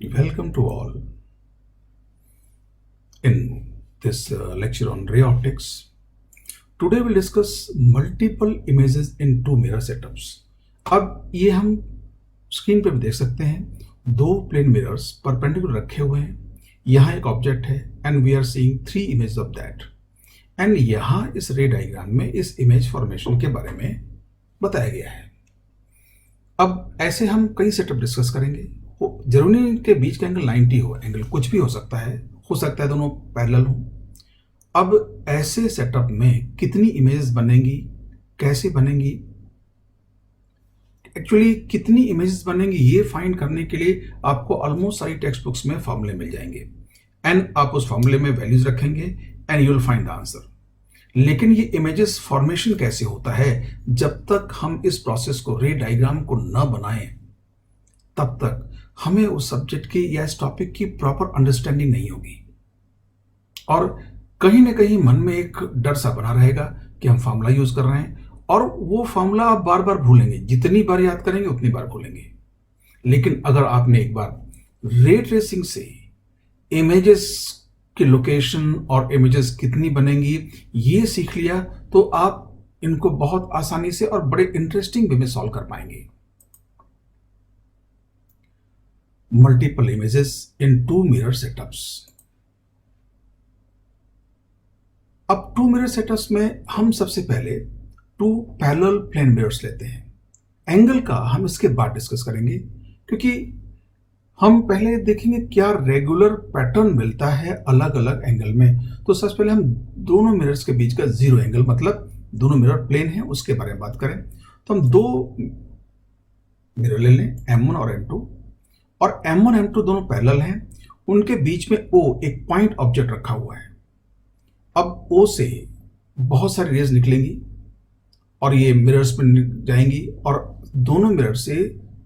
Welcome to all in this lecture on ray optics. Today we'll discuss multiple images in two mirror setups. अब ये हम screen पे भी देख सकते हैं, दो प्लेन मिरर्स परपेंडिकुलर रखे हुए हैं. यहाँ एक ऑब्जेक्ट है and we are seeing three image of that. एंड यहाँ इस रे डायग्राम में इस इमेज फॉर्मेशन के बारे में बताया गया है. अब ऐसे हम कई सेटअप डिस्कस करेंगे. जरूरी नहीं के बीच का एंगल 90 हो, एंगल कुछ भी हो सकता है दोनों पैरेलल हो. अब ऐसे सेटअप में कितनी इमेजेस बनेंगी, कैसे बनेंगी, एक्चुअली कितनी इमेजेस बनेंगी, ये फाइंड करने के लिए आपको ऑलमोस्ट सारी टेक्स्ट बुक्स में फॉर्मूले मिल जाएंगे एंड आप उस फॉर्मूले में वैल्यूज रखेंगे and you will find the answer. लेकिन ये इमेजेस फॉर्मेशन कैसे होता है, जब तक हम इस प्रोसेस को रे डायग्राम को न बनाएं तब तक हमें उस सब्जेक्ट की या इस टॉपिक की प्रॉपर अंडरस्टैंडिंग नहीं होगी और कहीं ना कहीं मन में एक डर सा बना रहेगा कि हम फार्मूला यूज कर रहे हैं और वो फार्मूला आप बार बार भूलेंगे. जितनी बार याद करेंगे उतनी बार भूलेंगे. लेकिन अगर आपने एक बार रे ट्रेसिंग से इमेजेस की लोकेशन और इमेजेस कितनी बनेंगी ये सीख लिया तो आप इनको बहुत आसानी से और बड़े इंटरेस्टिंग वे में सॉल्व कर पाएंगे. Multiple images in two mirror setups. अब टू मिरर सेटअप्स में हम सबसे पहले टू पैरेलल प्लेन मिरर्स लेते हैं. एंगल का हम इसके बाद डिस्कस करेंगे क्योंकि हम पहले देखेंगे क्या रेगुलर पैटर्न मिलता है अलग अलग एंगल में. तो सबसे पहले हम दोनों मिरर्स के बीच का जीरो एंगल, मतलब दोनों मिरर प्लेन है, उसके बारे में बात करें. तो हम दो मिरर ले लें, M1 और M2, और M1 M2 दोनों पैरेलल हैं. उनके बीच में O एक पॉइंट ऑब्जेक्ट रखा हुआ है. अब O से बहुत सारी रेज निकलेंगी और ये मिरर्स में जाएंगी और दोनों मिरर से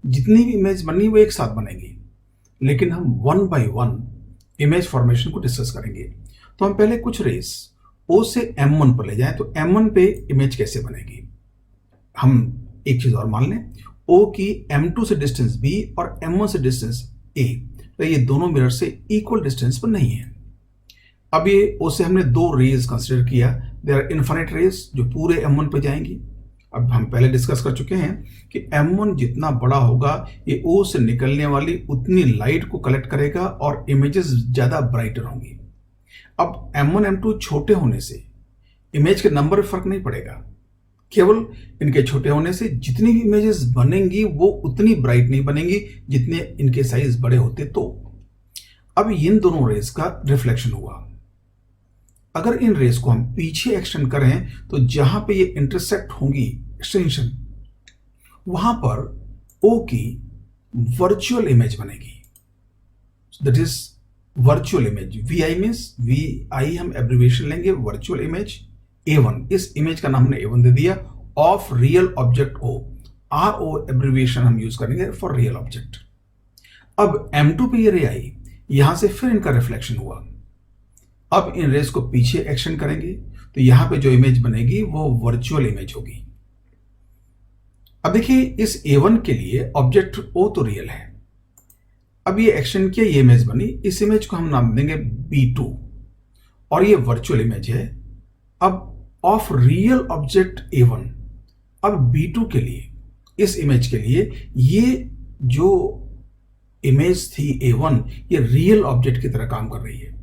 जितनी भी इमेज बननी वो एक साथ बनेगी. लेकिन हम one by one image formation को डिस्कस करेंगे. तो हम पहले कुछ रेज O से M1 पर ले जाएं तो M1 पे इमेज कैसे बनेगी. हम एक चीज और मान लें, O की M2 से डिस्टेंस B और M1 से डिस्टेंस A, तो ये दोनों मिरर से इक्वल डिस्टेंस पर नहीं है. अब ये O से हमने दो रेज कंसीडर किया. देयर आर इनफाइनाइट रेज जो पूरे M1 पे जाएंगी. अब हम पहले डिस्कस कर चुके हैं कि M1 जितना बड़ा होगा ये O से निकलने वाली उतनी लाइट को कलेक्ट करेगा और इमेजेस ज्यादा ब्राइटर होंगी. अब M1 M2 छोटे होने से इमेज के नंबर में फर्क नहीं पड़ेगा, केवल इनके छोटे होने से जितनी भी इमेजेस बनेंगी वो उतनी ब्राइट नहीं बनेंगी जितने इनके साइज बड़े होते. तो अब इन दोनों रेज का रिफ्लेक्शन हुआ. अगर इन रेज को हम पीछे एक्सटेंड करें तो जहां पे ये इंटरसेक्ट होंगी एक्सटेंशन, वहां पर O की वर्चुअल इमेज बनेगी. That is virtual image. VI means VI हम एब्रिविएशन लेंगे वर्चुअल इमेज A1. इस इमेज का नाम हमने A1 दे दिया of real object O. RO abbreviation हम यूज करेंगे फॉर रियल ऑब्जेक्ट. अब M2 पे ये रे आई, यहां से फिर इनका रिफ्लेक्शन हुआ. अब इन रेज को पीछे एक्सटेंड करेंगे तो यहां पे जो इमेज बनेगी वो वर्चुअल इमेज होगी. अब देखिए इस A1 के लिए ऑब्जेक्ट O तो रियल है. अब ये एक्सटेंड किया, ये इमेज बनी. इस इमेज को हम नाम देंगे B2 और ये वर्चुअल इमेज है अब ऑफ रियल ऑब्जेक्ट A1. अब B2 के लिए, इस इमेज के लिए ये जो इमेज थी A1 ये रियल ऑब्जेक्ट की तरह काम कर रही है.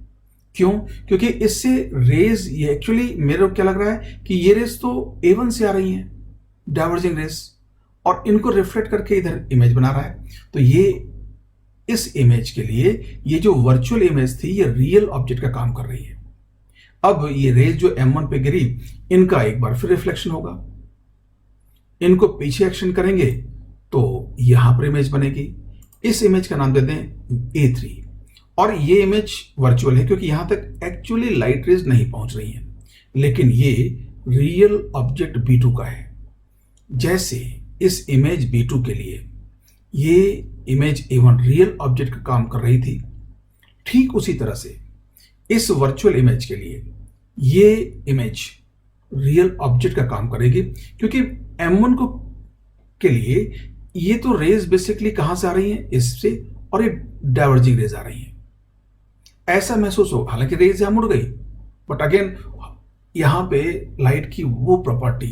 क्यों? क्योंकि इससे रेज, ये एक्चुअली मेरे को क्या लग रहा है कि ये रेज तो A1 से आ रही हैं, डाइवर्जिंग रेज, और इनको रिफ्लेक्ट करके इधर इमेज बना रहा है. तो ये इस इमेज के लिए ये जो वर्चुअल इमेज थी ये रियल ऑब्जेक्ट का काम कर रही है. अब ये रेज जो M1 पे गिरी इनका एक बार फिर रिफ्लेक्शन होगा. इनको पीछे एक्शन करेंगे तो यहां पर इमेज बनेगी. इस इमेज का नाम दे दें A3 और ये इमेज वर्चुअल है क्योंकि यहां तक एक्चुअली लाइट रेज नहीं पहुंच रही है, लेकिन ये रियल ऑब्जेक्ट B2 का है. जैसे इस इमेज B2 के लिए ये इमेज A1 रियल ऑब्जेक्ट का काम कर रही थी, ठीक उसी तरह से इस वर्चुअल इमेज के लिए ये इमेज रियल ऑब्जेक्ट का काम करेगी क्योंकि M1 को के लिए ये तो रेज बेसिकली कहां से आ रही हैं, इससे और ये डाइवर्जिंग रेज आ रही हैं। ऐसा महसूस हो, हालांकि रेज यहां मुड़ गई, बट अगेन यहां पे लाइट की वो property,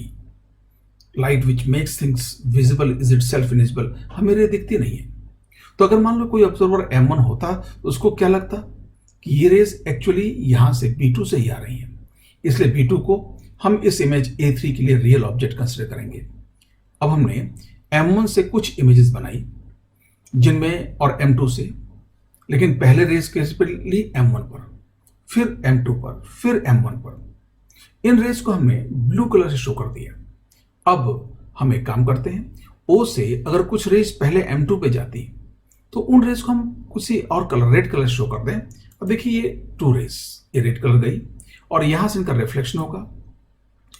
light which makes things visible is it self invisible, हमें रे दिखती नहीं है। तो अगर मान लो कोई ऑब्जर्वर M1 होता तो उसको क्या लगता कि ये रेज एक्चुअली यहां से B2 से ही आ रही हैं, इसलिए B2 को हम इस इमेज A3 के लिए रियल ऑब्जेक्ट कंसिडर करेंगे। अब हमने M1 से कुछ इमेजेस बनाई जिनमें, और M2 से, लेकिन पहले रेज केस पर ली M1 पर, फिर M2 पर, फिर M1 पर। इन रेज को हमने ब्लू कलर से शो कर दिया। अब हम एक काम करते हैं, O से अगर कुछ रेज पहले M2 पे जाती तो उन रेज को हम किसी और कलर, रेड कलर शो कर दें। अब देखिए ये 2 रेज, ये रेड कलर गई और यहां से इनका रिफ्लेक्शन होगा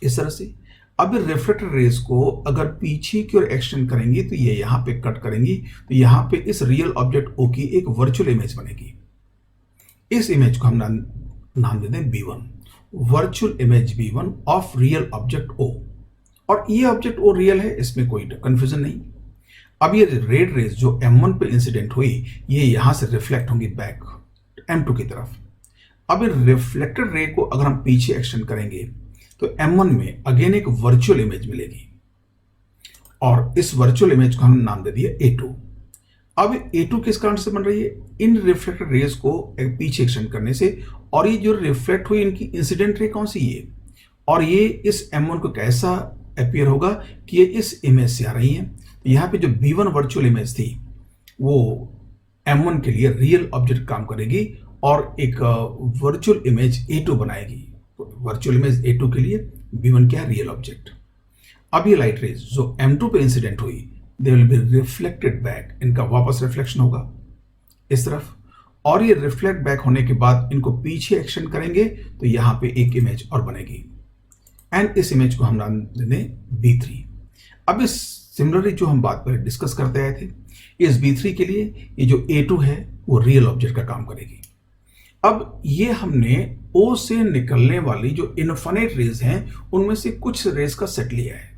इस तरह से। अब रिफ्लेक्टेड रेज को अगर पीछे की ओर एक्सटेंड करेंगे तो ये यहां पे कट करेंगी, तो यहां पे इस रियल ऑब्जेक्ट O की एक वर्चुअल इमेज बनेगी। इस इमेज को हम नाम दे दें B1, virtual image B1 of real object O। और ये ऑब्जेक्ट O रियल है, इसमें कोई कंफ्यूजन नहीं। अब ये रेड रेज जो M1 पे इंसिडेंट हुई, ये यहां से रिफ्लेक्ट होंगी बैक M2 की तरफ। अब रिफ्लेक्टेड रे को अगर हम पीछे एक्सटेंड करेंगे तो M1 में अगेन एक वर्चुअल इमेज मिलेगी, और इस वर्चुअल इमेज को हम नाम दे दिया A2। अब A2 किस कारण से बन रही है? इन रिफ्लेक्टेड रेज को पीछे एक्सटेंड करने से, और ये जो रिफ्लेक्ट हुई इनकी इंसिडेंट रे कौन सी ये, और ये इस M1 को कैसा अपीयर होगा कि ये इस इमेज से आ रही है। तो यहाँ पे जो B1 वर्चुअल इमेज थी वो M1 के लिए रियल ऑब्जेक्ट काम करेगी और एक वर्चुअल इमेज A2 बनाएगी। वर्चुअल इमेज A2 के लिए B1 क्या है? Real object. अब ये लाइट रेज जो M2 पे इंसिडेंट हुई, they will be reflected back, इनका वापस रिफ्लेक्शन होगा इस तरफ, और ये रिफ्लेक्ट बैक होने के बाद इनको पीछे एक्सटेंड करेंगे तो यहां पे एक इमेज और बनेगी, एंड इस इमेज को हम नाम दे दें B3। अब इस सिमिलरली जो हम बात पर डिस्कस करते आए थे, इस B3 के लिए ये जो A2 है वो रियल ऑब्जेक्ट का काम करेगी। अब ये हमने O से निकलने वाली जो इनफाइनाइट रेज हैं उनमें से कुछ रेज का सेट लिया है।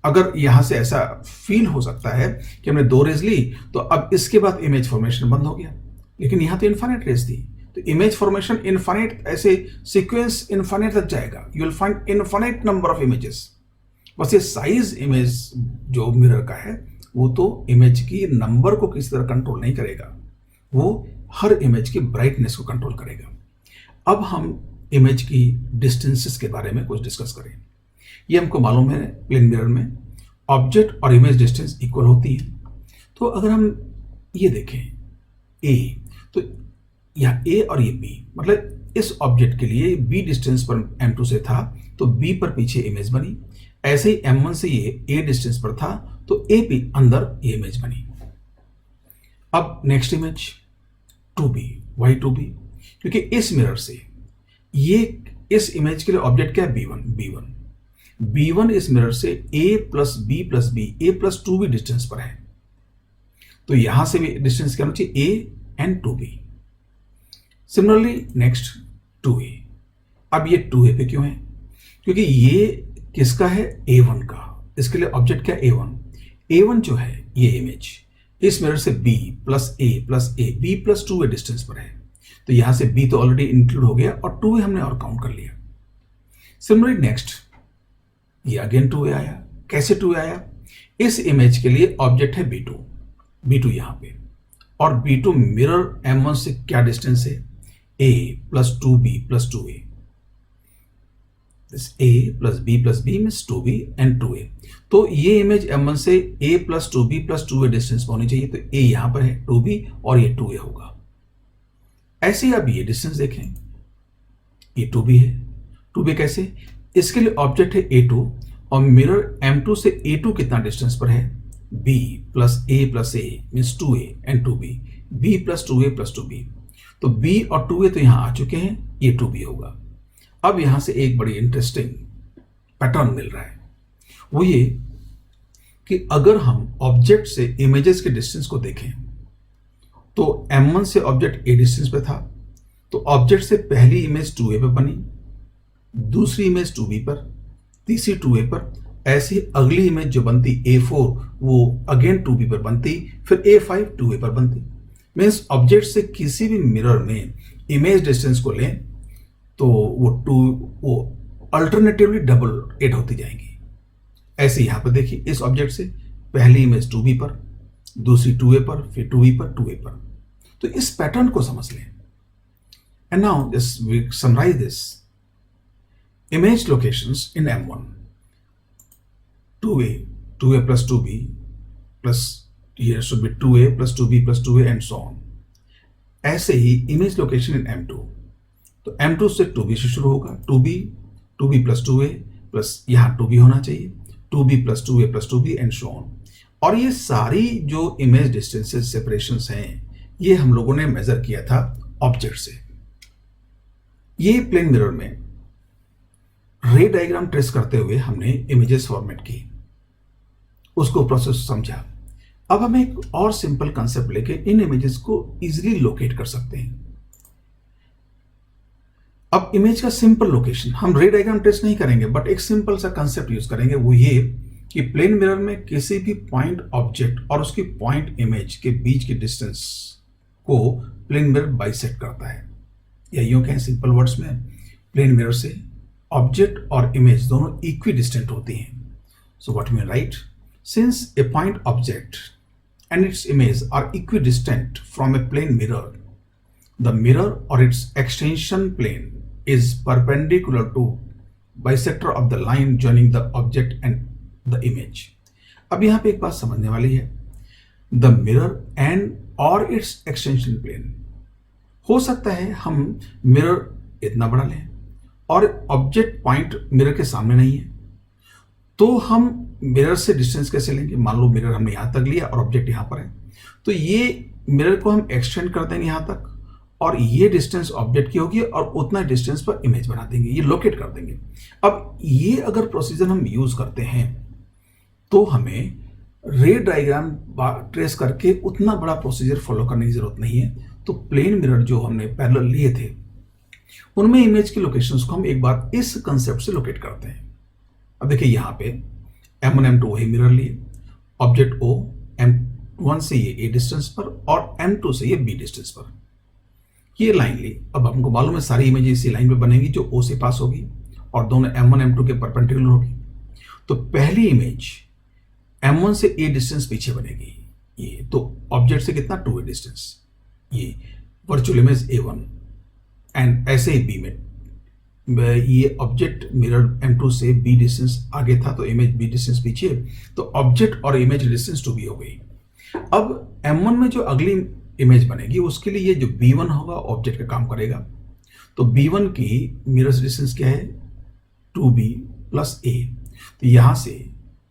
अगर यहां से ऐसा फील हो सकता है कि हमने 2 रेज ली तो अब इसके बाद इमेज फॉर्मेशन बंद हो गया, लेकिन यहां तो इनफाइनाइट रेज थी, तो इमेज फॉर्मेशन इनफाइनाइट, ऐसे सीक्वेंस इनफाइनाइट तक जाएगा। You will find infinite number of images. बस ये साइज इमेज जो मिरर का है वो तो इमेज की नंबर को किसी तरह कंट्रोल नहीं करेगा, वो हर इमेज की ब्राइटनेस को कंट्रोल करेगा। अब हम इमेज की डिस्टेंसेस के बारे में कुछ डिस्कस करें। ये हमको मालूम है प्लेन मिरर में ऑब्जेक्ट और इमेज डिस्टेंस इक्वल होती है। तो अगर हम ये देखें A, तो यहाँ A और ये B, मतलब इस ऑब्जेक्ट के लिए B डिस्टेंस पर M2 से था तो B पर पीछे इमेज बनी, ऐसे ही M1 से ये A डिस्टेंस पर था तो A पे अंदर ये इमेज बनी। अब next image 2B, why 2B? क्योंकि इस मिरर से ये, इस इमेज के लिए ऑब्जेक्ट क्या है? B1 इस मिरर से A plus B plus B, A plus 2B distance पर है, तो यहां से भी डिस्टेंस क्या होना चाहिए? A and 2B। Similarly next 2A। अब ये 2A पे क्यों है? क्योंकि ये किसका है? A1 का। इसके लिए ऑब्जेक्ट क्या? A1 जो है ये इमेज इस मिरर से B plus A B plus 2A distance पर है, तो यहां से B तो ऑलरेडी इंक्लूड हो गया और 2A हमने और काउंट कर लिया। सिमिलरली नेक्स्ट ये अगेन 2A आया। कैसे 2A आया? इस इमेज के लिए ऑब्जेक्ट है B2 यहां पे, और B2 मिरर M1 से क्या डिस्टेंस है? A plus 2B plus 2A। A plus B plus B means 2B and 2A। तो ये इमेज M1 से A plus 2B plus 2A distance पर होनी चाहिए, तो A यहां पर है 2B और ये 2A होगा। ऐसे ही अब ये डिस्टेंस देखें, ये 2B है। 2B कैसे? इसके लिए ऑब्जेक्ट है A2 और मिरर M2 से A2 कितना डिस्टेंस पर है? B plus A plus A means 2A and 2B, B plus 2A plus 2B। तो B और 2A तो यहां आ चुके हैं, ये 2B होगा। अब यहां से एक बड़ी इंटरेस्टिंग पैटर्न मिल रहा है, वो ये कि अगर हम ऑब्जेक्ट से इमेजेस के डिस्टेंस को देखें तो M1 से ऑब्जेक्ट A डिस्टेंस पे था, तो ऑब्जेक्ट से पहली इमेज 2A पे बनी, दूसरी इमेज 2B पर, तीसरी 2A पर, ऐसी अगली इमेज जो बनती A4 वो अगेन 2B पर बनती, फिर A5 2A पर बनती। मीन्स ऑब्जेक्ट से किसी भी मिरर में इमेज डिस्टेंस को लें तो वो अल्टरनेटिवली डबल एड होती जाएंगी। ऐसे यहां पर देखिए, इस ऑब्जेक्ट से पहली इमेज 2B पर, दूसरी 2A पर, फिर 2B पर, 2A पर। तो इस पैटर्न को समझ लें। And now just we summarise this image locations in M1, 2A, 2A plus 2B plus here should be 2A plus 2B plus 2A and so on. ऐसे ही image location in M2, तो M2 से 2B से शुरू होगा, 2B, 2B plus 2A plus यहाँ 2B होना चाहिए, 2B plus 2A plus 2B and so on. और ये सारी जो image distances separations हैं, ये हम लोगों ने मेजर किया था ऑब्जेक्ट से। ये प्लेन मिरर में रे डायग्राम ट्रेस करते हुए हमने इमेजेस फॉर्मेट की, उसको प्रोसेस समझा। अब हम एक और सिंपल कंसेप्ट लेके इन इमेजेस को इजीली लोकेट कर सकते हैं। अब इमेज का सिंपल लोकेशन हम रे डायग्राम ट्रेस नहीं करेंगे, बट एक सिंपल सा कंसेप्ट यूज करेंगे, वो ये कि प्लेन मिरर में किसी भी पॉइंट ऑब्जेक्ट और उसकी पॉइंट इमेज के बीच की डिस्टेंस को प्लेन मिरर बाइसेक्ट करता है। या यूं कहें सिंपल वर्ड्स में, प्लेन मिरर से ऑब्जेक्ट और इमेज दोनों इक्वी डिस्टेंट होती हैं। So what mean right, since a point object and its image are equidistant from a plane mirror, the mirror और its extension plane is perpendicular to bisector of the line joining the object and the image. अब यहां पे एक बात समझने वाली है, the mirror and और इट्स एक्सटेंशन प्लेन। हो सकता है हम मिरर इतना बड़ा लें और ऑब्जेक्ट पॉइंट मिरर के सामने नहीं है, तो हम मिरर से डिस्टेंस कैसे लेंगे? मान लो मिरर हमने यहां तक लिया और ऑब्जेक्ट यहां पर है, तो ये मिरर को हम एक्सटेंड कर देंगे यहां तक, और ये डिस्टेंस ऑब्जेक्ट की होगी और उतना डिस्टेंस पर इमेज बना देंगे, ये लोकेट कर देंगे। अब ये अगर प्रोसीजर हम यूज करते हैं तो हमें रे डायग्राम ट्रेस करके उतना बड़ा प्रोसीजर फॉलो करने की जरूरत नहीं है। तो प्लेन मिरर जो हमने पैरेलल लिए थे उनमें इमेज की लोकेशंस को हम एक बार इस कंसेप्ट से लोकेट करते हैं। अब देखिए यहां पे M1 M2 वही मिरर लिए, ऑब्जेक्ट O M1 से ये A डिस्टेंस पर और M2 से ये B डिस्टेंस पर, ये लाइन ली। अब हमको मालूम है सारी इमेज इसी लाइन पे बनेगी जो O से पास होगी और दोनों M1 M2 के परपेंडिकुलर होगी। तो पहली इमेज M1 से A डिस्टेंस पीछे बनेगी, ये तो ऑब्जेक्ट से कितना 2A डिस्टेंस, ये वर्चुअल इमेज A1। एंड ऐसे ही B में ये ऑब्जेक्ट मिरर M2 से B डिस्टेंस आगे था तो इमेज B डिस्टेंस पीछे, तो ऑब्जेक्ट और इमेज डिस्टेंस 2B हो गई। अब M1 में जो अगली इमेज बनेगी उसके लिए ये जो B1 होगा ऑब्जेक्ट का काम करेगा। तो B1 की मिरर डिस्टेंस क्या है 2B प्लस A, तो यहां से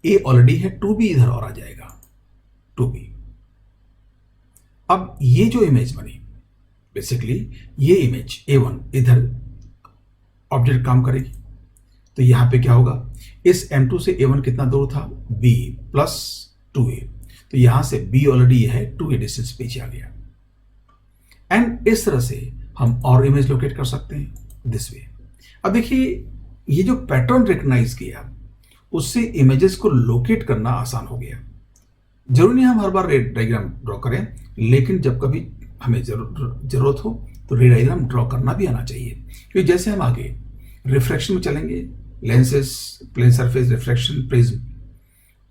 A ऑलरेडी है, 2B इधर और आ जाएगा 2B। अब ये जो इमेज बनी बेसिकली ये इमेज A1 इधर ऑब्जेक्ट काम करेगी, तो यहां पे क्या होगा, इस M2 से A1 कितना दूर था B प्लस 2A, तो यहां से B ऑलरेडी है 2A डिस्टेंस पीछे आ गया। एंड इस तरह से हम और इमेज लोकेट कर सकते हैं दिस वे। अब देखिए ये जो पैटर्न रिकॉग्नाइज किया उससे इमेजेस को लोकेट करना आसान हो गया। जरूरी नहीं हम हर बार रे डायग्राम ड्रॉ करें, लेकिन जब कभी हमें जरूरत हो तो रे डायग्राम ड्रॉ करना भी आना चाहिए। क्योंकि जैसे हम आगे रिफ्रैक्शन में चलेंगे, lenses, plane surface, refraction, prism,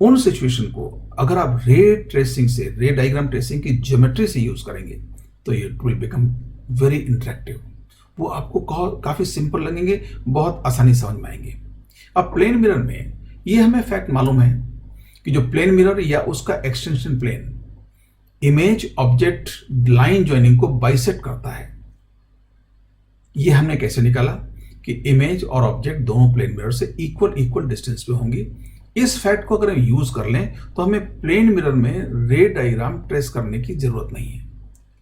उन सिचुएशन को अगर आप रे ट्रेसिंग से, रे डायग्राम ट्रेसिंग की ज्योमेट्री से यूज करेंगे तो it will become very interactive. वो आपको काफी सिंपल लगेंगे, बहुत आसानी समझ में आएंगे। अब प्लेन मिरर में ये हमें फैक्ट मालूम है कि जो प्लेन मिरर या उसका extension plane image object line joining को बाइसेक्ट करता है। ये हमने कैसे निकाला कि इमेज और ऑब्जेक्ट दोनों प्लेन मिरर से इक्वल डिस्टेंस पे होंगे। इस फैक्ट को अगर हम यूज कर लें तो हमें प्लेन मिरर में रे डायग्राम ट्रेस करने की जरूरत नहीं है।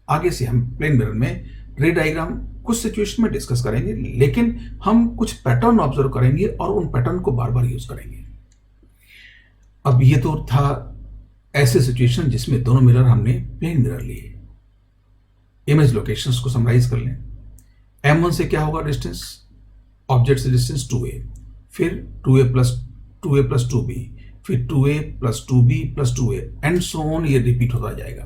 आगे से हम प्लेन मिरर में रे डायग्राम कुछ सिचुएशन में डिस्कस करेंगे, लेकिन हम कुछ पैटर्न ऑब्जर्व करेंगे और उन पैटर्न को बार बार यूज करेंगे। अब ये तो था ऐसे सिचुएशन जिसमें दोनों मिरर हमने प्लेन मिरर लिए। इमेज लोकेशंस को समराइज कर लें। M1 से क्या होगा डिस्टेंस, ऑब्जेक्ट से डिस्टेंस 2A, फिर 2A plus 2a plus 2b, फिर 2a plus 2b plus 2a and so on, ये रिपीट होता जाएगा।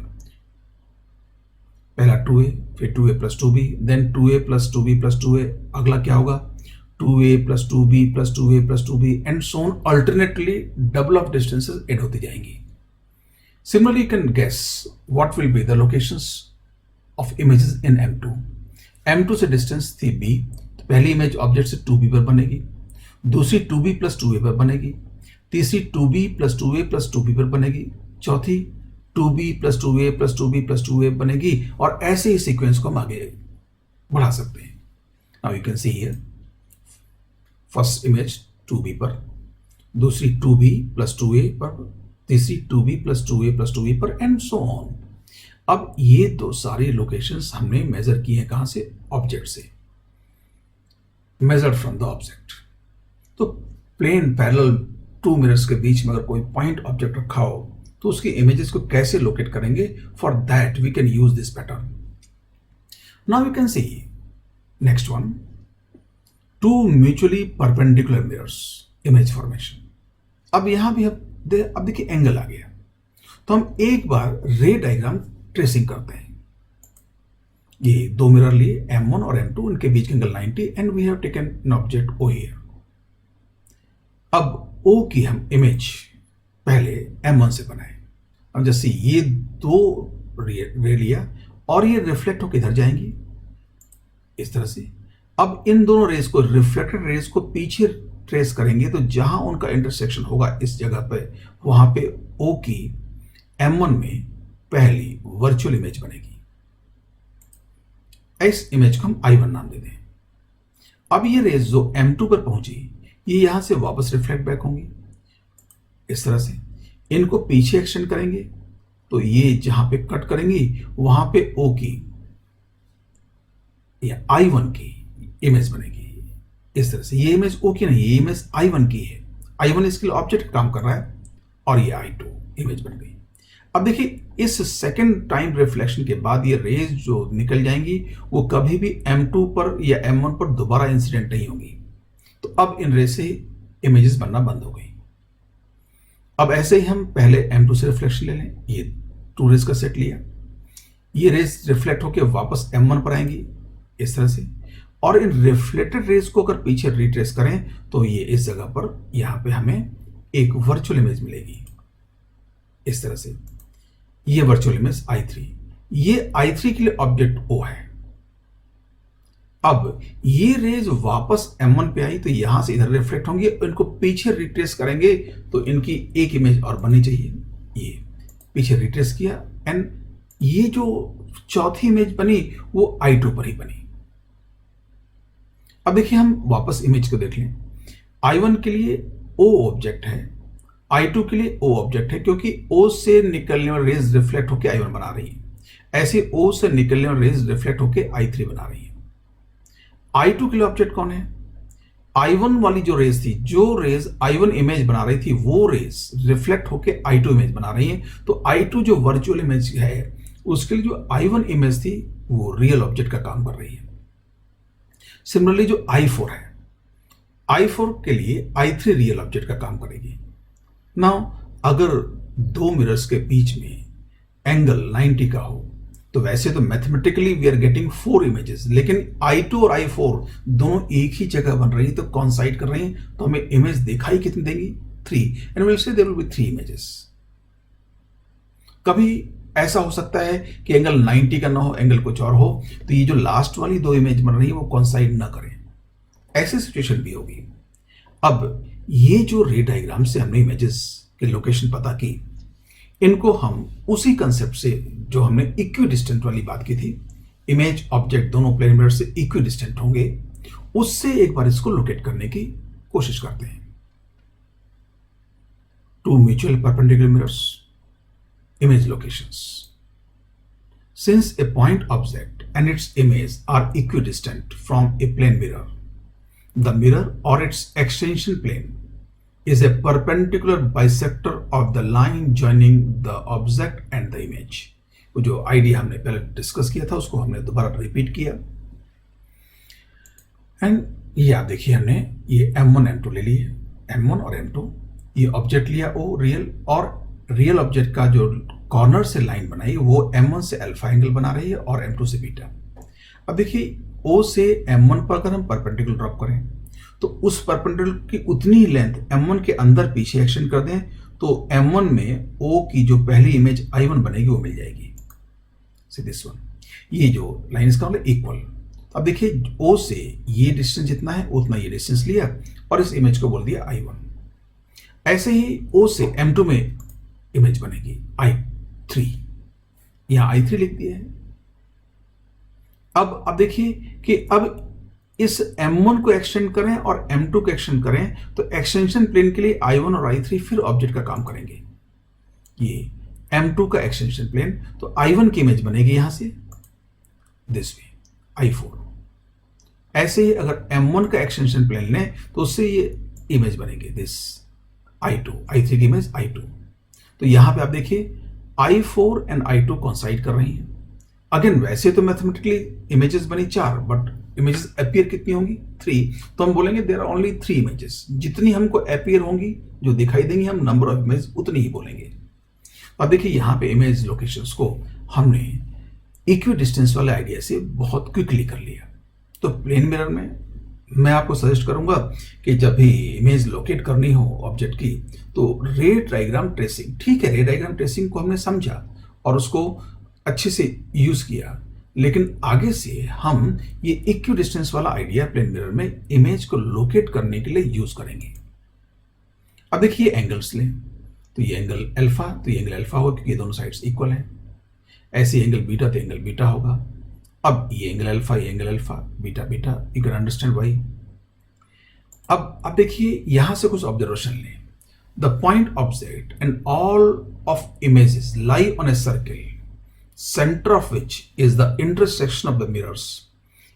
पहला 2a, फिर 2a plus 2b, then 2a plus 2b plus 2a, अगला क्या होगा 2a plus 2b plus 2a plus 2b and so on, alternately double of distances add होती जाएंगी। Similarly, you can guess what will be the locations of images in M2. M2 से distance थी b, तो पहली image object से 2b पर बनेगी, दूसरी 2b प्लस 2a पर बनेगी, तीसरी 2b plus 2a plus 2b पर बनेगी, चौथी 2b plus 2a plus 2b plus 2a बनेगी, और ऐसे ही सीक्वेंस को हम आगे बढ़ा सकते हैं। Now you can see here first image 2b पर, दूसरी 2b प्लस 2a पर, तीसरी 2b plus 2a plus 2b पर एंड सो ऑन। अब ये दो सारी लोकेशंस हमने मेजर की हैं, कहां से, ऑब्जेक्ट से, मेजर्ड फ्रॉम द ऑब्जेक्ट। तो प्लेन पैरेलल टू मिरर्स के बीच में अगर कोई पॉइंट ऑब्जेक्ट रखा हो तो उसकी इमेजेस को कैसे लोकेट करेंगे, for that we can use this pattern. Now we can see next one, two mutually perpendicular mirrors image formation. अब यहां भी अब देखिए एंगल आ गया, तो हम एक बार रे डायग्राम ट्रेसिंग करते हैं। ये दो मिरर लिए M1 और M2, उनके बीच angle 90 and we have taken an object O here. अब O की हम इमेज पहले M1 से बनाए। अब जैसे ये दो रे लिया और ये रिफ्लेक्ट होकर इधर जाएंगी इस तरह से। अब इन दोनों रेज को, रिफ्लेक्टेड रेज को पीछे ट्रेस करेंगे, तो जहां उनका इंटरसेक्शन होगा इस जगह पे, वहां पे O की M1 में पहली वर्चुअल इमेज बनेगी। इस इमेज को हम I1 नाम देते हैं। अब ये रेज जो M2 पर पहुंची, ये यहां से वापस रिफ्लेक्ट बैक होंगी इस तरह से। इनको पीछे एक्सटेंड करेंगे तो ये जहां पे कट करेंगी वहां पे O की या I1 की इमेज बनेगी इस तरह से। ये इमेज O की नहीं, ये इमेज I1 की है। I1 इसके लिए ऑब्जेक्ट काम कर रहा है और ये I2 इमेज बन गई। अब देखिए इस सेकंड टाइम रिफ्लेक्शन के बाद ये रेज जो निकल जाएंगी वो कभी भी M2 पर या M1 पर दोबारा इंसिडेंट नहीं होंगी। तो अब इन रेज से इमेजेस बनना बंद हो गई। अब ऐसे ही हम पहले M2 से रिफ्लेक्शन ले लें, ये 2 रेज का सेट लिया, ये रेज रिफ्लेक्ट होकर वापस M1 पर आएंगी इस तरह से, और इन रिफ्लेक्टेड रेज को अगर पीछे रिट्रेस करें तो ये इस जगह पर यहां पे हमें एक वर्चुअल इमेज मिलेगी इस तरह से। ये वर्चुअल इमेज I3, ये I3 के लिए ऑब्जेक्ट O है। अब ये रेज वापस M1 पे आई तो यहां से इधर रिफ्लेक्ट होंगे, इनको पीछे रिट्रेस करेंगे तो इनकी एक इमेज और बननी चाहिए। ये पीछे रिट्रेस किया एंड ये जो चौथी इमेज बनी वो I2 पर ही बनी। अब देखिए हम वापस इमेज को देख लें। I1 के लिए O ऑब्जेक्ट है, I2 के लिए O ऑब्जेक्ट है, क्योंकि O से निकलने वाली रेज रिफ्लेक्ट होकर I1 बना रही है। ऐसे O से निकलने वाली रेज रिफ्लेक्ट होकर I3 बना रही है। I2 के लिए ऑब्जेक्ट कौन है, I1 वाली जो रेज थी, जो रेज I1 इमेज बना रही थी वो रेज रिफ्लेक्ट होकर I2 इमेज बना रही है। तो I2 जो वर्चुअल इमेज है उसके लिए जो I1 इमेज थी वो रियल ऑब्जेक्ट का काम कर रही है। सिमिलरली जो I4 है, I4 के लिए I3 रियल ऑब्जेक्ट का काम करेगी। नाउ अगर दो मिरर्स के बीच में एंगल 90 का हो तो वैसे तो mathematically we are getting 4 images, लेकिन I2 और I4 दोनों एक ही जगह बन रही है तो कॉन्साइड कर रही हैं, तो हमें इमेज दिखाई कितनी देंगी, 3, and will say there will be 3 images. कभी ऐसा हो सकता है कि एंगल 90 का ना हो, एंगल कुछ और हो, तो ये जो लास्ट वाली 2 इमेज बन रही है वो कॉन्साइड ना करें, ऐसी सिचुएशन भी होगी। अब ये जो रे डायग्राम से हमने इमेजेस के लोकेशन पता की, इनको हम उसी कंसेप्ट से जो हमने इक्विडिस्टेंट वाली बात की थी, इमेज ऑब्जेक्ट दोनों प्लेन मिरर से इक्विडिस्टेंट होंगे, उससे एक बार इसको लोकेट करने की कोशिश करते हैं। 2 mutual perpendicular mirrors, image locations. Since a point object and its image are equidistant from a plane mirror, the mirror or its extension plane is a perpendicular bisector of the line joining the object and the image. वो जो idea हमने पहले discuss किया था उसको हमने दोबारा repeat किया। एंड ये आप देखिए हमने ये M1 M2 ले लिए, M1 और M2, ये ऑब्जेक्ट लिया ओ रियल, और रियल ऑब्जेक्ट का जो कॉर्नर से लाइन बनाई वो M1 से अल्फा एंगल बना रही है और M2 से बीटा। अब देखिए O से M1 पर अगर हम परपेंडिकुलर ड्रॉप करें तो उस परपेंडिकुलर की उतनी ही लेंथ M1 के अंदर पीछे एक्सटेंड कर दें तो M1 में O की जो पहली इमेज I1 बनेगी वो मिल जाएगी। सी दिस वन, ये जो लाइन इसका मतलब इक्वल। अब देखिए O से ये डिस्टेंस जितना है उतना ये डिस्टेंस लिया और इस इमेज को बोल दिया I1। ऐसे ही O से M2 में इमेज बनेगी I3, यहां I3 लिख दिया है। अब देखिए कि अब इस M1 को एक्सटेंड करें और M2 को एक्सटेंड करें तो एक्सटेंशन प्लेन के लिए I1 और I3 फिर ऑब्जेक्ट का काम करेंगे। ये M2 का एक्सटेंशन प्लेन, तो I1 की इमेज बनेगी यहां से दिस वे I4। ऐसे ही अगर M1 का एक्सटेंशन प्लेन लें तो उससे ये इमेज बनेगी दिस I2, I3 की इमेज I2। तो यहां पे आप देखिए I4 एंड I2 कोइंसाइड कर रही हैं। अगेन वैसे तो मैथमेटिकली इमेजेस बनी 4, बट इमेजेस अपीयर कितनी होंगी 3, तो हम बोलेंगे देयर आर ओनली 3 इमेजेस। जितनी हमको अपीयर होंगी जो दिखाई देंगी हम नंबर ऑफ इमेज उतनी ही बोलेंगे। अब देखिए यहाँ पे इमेज लोकेशंस को हमने इक्वी डिस्टेंस वाले आइडिया से बहुत क्विकली कर लिया। तो प्लेन मिरर में मैं आपको सजेस्ट करूंगा कि जब भी इमेज लोकेट करनी हो ऑब्जेक्ट की तो रे डायग्राम ट्रेसिंग, ठीक है रे डायग्राम ट्रेसिंग को हमने समझा और उसको अच्छे से यूज किया, लेकिन आगे से हम ये इक्वी डिस्टेंस वाला आइडिया प्लेन मिरर में इमेज को लोकेट करने के लिए यूज करेंगे। अब देखिए एंगल्स लें तो ये एंगल अल्फा, तो ये एंगल अल्फा होगा क्योंकि दोनों साइड्स इक्वल हैं। ऐसे एंगल बीटा तो एंगल बीटा होगा। अब ये एंगल अल्फा, ये angle alpha, beta beta, you can understand why. अब देखिए यहां से कुछ ऑब्जर्वेशन लें। The point object and all of images lie on a circle, center of which is the intersection of the mirrors.